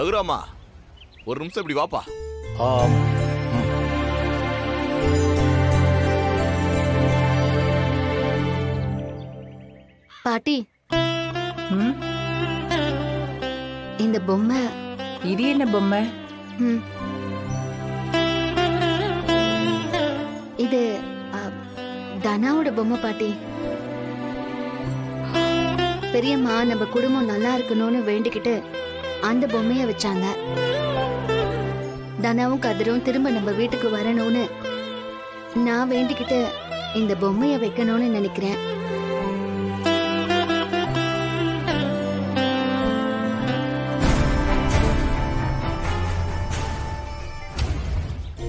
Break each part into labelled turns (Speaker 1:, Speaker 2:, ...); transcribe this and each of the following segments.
Speaker 1: ரகுராமா, ஒரு நிமிஷம் இப்படி வாப்பா.
Speaker 2: பாட்டி, இந்த பொம்மை.
Speaker 3: இது என்ன பொம்மை?
Speaker 2: இது தனாவோட பொம்மை பாட்டி. பெரியம்மா நம்ம குடும்பம் நல்லா இருக்கணும்னு வேண்டிக்கிட்டு அந்த பொம்மைய வச்சாங்க. தனாவும் கதிரும் திரும்ப நம்ம வீட்டுக்கு வரணும்னு நான் வேண்டிக்கிட்டு இந்த பொம்மைய வைக்கணும்னு நினைக்கிறேன்.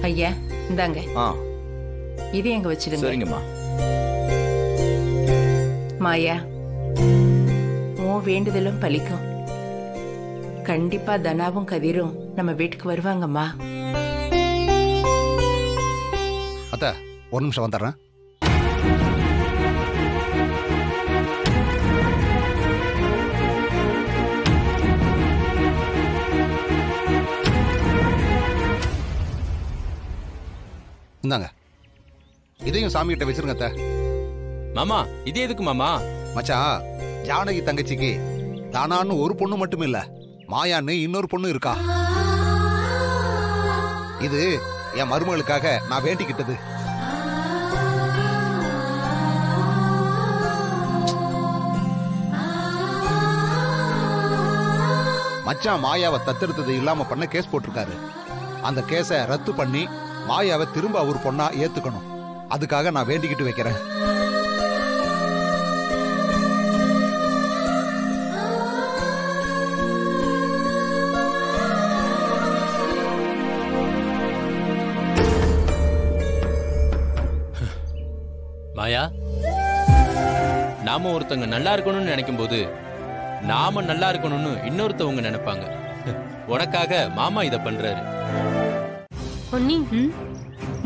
Speaker 3: ஐயா இந்தாங்க. இது எங்க வச்சிருங்க.
Speaker 1: சரிங்கம்மா.
Speaker 3: மாயா, உன் வேண்டுதலும் பலிக்கும். கண்டிப்பா தனாவும் கதிரும் நம்ம வீட்டுக்கு வருவாங்கம்மா.
Speaker 4: அத்த, ஒரு நிமிஷம் வந்துடுறேன். இந்தாங்க, இதையும் சாமி கிட்ட வச்சிருங்க அத்த.
Speaker 1: மாமா, இது எதுக்கு மாமா?
Speaker 4: மச்சான், ஜானகி தங்கச்சிக்கு தானான்னு ஒரு பொண்ணு மட்டும் இல்ல, மாயான்னு இன்னொரு பொண்ணு இருக்கா. இது என் மருமகளுக்காக நான் வேண்டிக்கிட்டது. மச்சான் மாயாவை தத்தெடுத்தது இல்லாம பண்ண கேஸ் போட்டிருக்காரு. அந்த கேஸை ரத்து பண்ணி மாயாவை திரும்ப ஒரு பொண்ணா ஏத்துக்கணும். அதுக்காக நான் வேண்டிக்கிட்டு வைக்கிறேன்.
Speaker 1: மாயா, நாம ஒருத்தங்க நல்லா இருக்கணும்னு நினைக்கும் போது நாம நல்லா இருக்கணும்னு இன்னொருத்தவங்க நினைப்பாங்க. உனக்காக மாமா இத பண்றாரு.
Speaker 5: அண்ணி,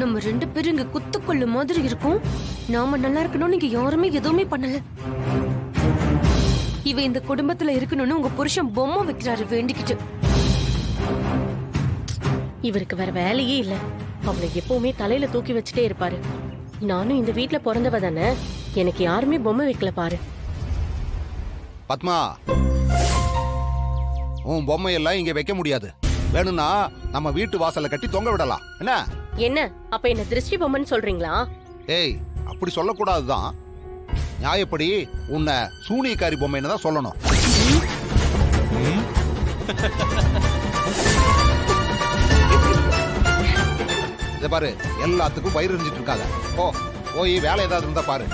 Speaker 5: நம்ம 2 பேரும் இங்க குத்துக்கொள்ளு மாதிரி இருக்கும். நாம நல்லா இருக்கணும்னு இங்க யாருமே எதுவுமே பண்ணல. இவ இந்த குடும்பத்துல இருக்கணும்னு உங்க புருஷன் பொம்மை வைக்கிறாரு வேண்டிக்கிட்டு.
Speaker 6: இவருக்கு வேற வேலையே இல்ல. அவளை எப்பவுமே தலையில தூக்கி வச்சுட்டே இருப்பாரு. நானும் இந்த வீட்டுல பிறந்தவ தானே, எனக்கு யாருமே பொம்மை வைக்கல பாரு.
Speaker 4: பத்மா, உன் பொம்மையெல்லாம் இங்க வைக்க முடியாது. வேணும்னா நம்ம வீட்டு வாசல்ல கட்டி தொங்க விடலாம். என்ன
Speaker 6: என்ன அப்ப என்ன திருஷ்டி பொம்மைன்னு சொல்றீங்களா?
Speaker 4: ஏய், அப்படி சொல்லக்கூடாதுதான். நியாயப்படி உன்னை சூனியக்காரி பொம்மைன்னு தான் சொல்லணும். இத பாரு, எல்லாத்துக்கும் வயிறு எரிஞ்சிட்டு இருக்காத. போய் வேலை ஏதாவது இருந்தா பாரு.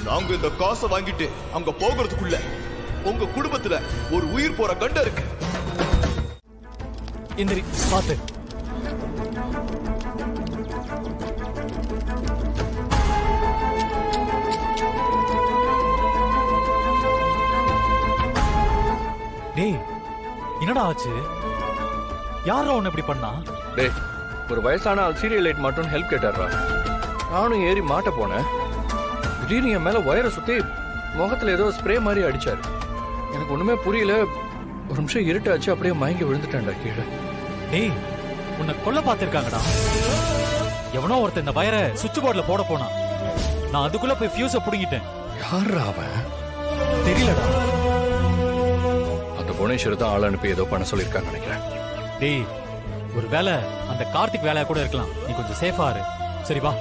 Speaker 7: நாங்க இந்த காசை வாங்கிட்டு அங்க போகிறதுக்குள்ள உங்க குடும்பத்துல ஒரு உயிர் போற கண்டம் இருக்கு.
Speaker 8: இந்திரி பாத்து. டேய், என்னடா ஆச்சு? யாரா உன்னை இப்படி பண்ணா?
Speaker 9: டேய், ஒரு வயசான ஆள் சீரியல் லைட் மட்டும் ஹெல்ப் கேட்டாரா. நானும் ஏறி மாட்ட போனேன். திடீர்னு என் மேல வயரை சுத்தி முகத்துல ஏதோ ஸ்ப்ரே மாதிரி அடிச்சாரு. எனக்கு ஒண்ணுமே புரியல. ஒரு நிமிஷம் இருட்டாச்சு, அப்படியே மயங்கி விழுந்துட்டேன்டா கீழே.
Speaker 8: டேய், உன்னை கொல்ல பார்த்திருக்காங்கடா. எவனோ ஒருத்தன் இந்த வயரை சுவிட்ச் போர்ட்ல போட போனா. நான் அதுக்குள்ள போய் ஃபியூஸ புடுங்கிட்டேன்.
Speaker 9: யாரா அவன்?
Speaker 8: தெரியலடா.
Speaker 9: அந்த புவனேஸ்வர் தான் ஆள் அனுப்பி ஏதோ பண்ண சொல்லியிருக்கான்னு நினைக்கிறேன்.
Speaker 8: டேய், ஒரு வேலை அந்த கார்த்திக் வேலையா கூட இருக்கலாம். நீ கொஞ்சம் சேஃபா இரு. சரி வா,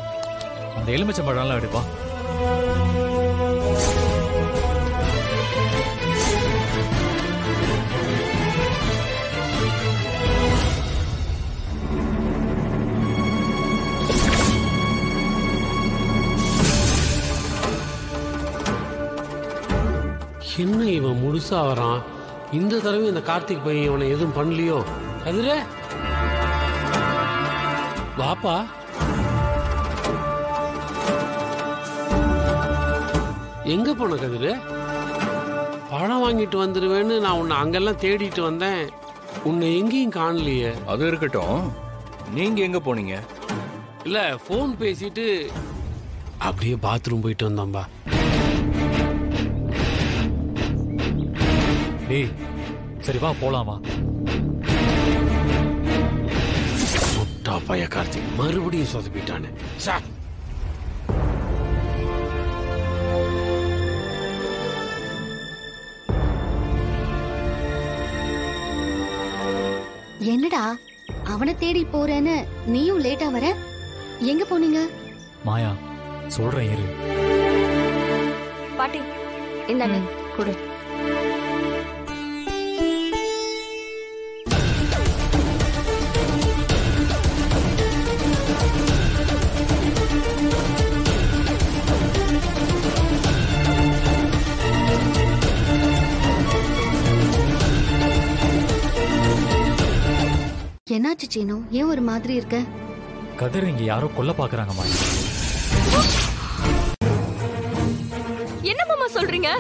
Speaker 8: அந்த எலுமிச்சம்பழம்லாம் எடுப்பா.
Speaker 10: என்ன இவன் முழுசா வரான்? இந்த தடவை இந்த கார்த்திக் பையன் இவனை எதுவும் பண்ணலையோ? கதிரே, வாப்பா. எங்க போன கதிரே? பழம் வாங்கிட்டு வந்துருவேன்னு நான் உன்னை அங்கெல்லாம் தேடிட்டு வந்தேன். உன்னை எங்கேயும் காணலையே.
Speaker 9: அது இருக்கட்டும், நீங்க எங்க போனீங்க?
Speaker 10: இல்ல போன் பேசிட்டு அப்படியே பாத்ரூம் போயிட்டு வந்தோம்பா.
Speaker 8: டேய் சரி வா போலாமா?
Speaker 10: முட்டா பைய கார்த்திக் மறுபடியும் சொதப்பிட்டானே. சார்
Speaker 2: என்னடா அவனை தேடி போறேன்னு நீயும் லேட்டா வர? எங்க போனீங்க?
Speaker 8: மாயா சொல்றேன் இரு.
Speaker 11: பாட்டி இந்தாங்க கொடு.
Speaker 2: என்னாச்சு சீனு? ஏன் ஒரு மாதிரி இருக்க?
Speaker 8: கதிர் இங்க யாரோ கொல்ல பாக்குறாங்க மாயா.
Speaker 11: என்ன மாமா சொல்றீங்க?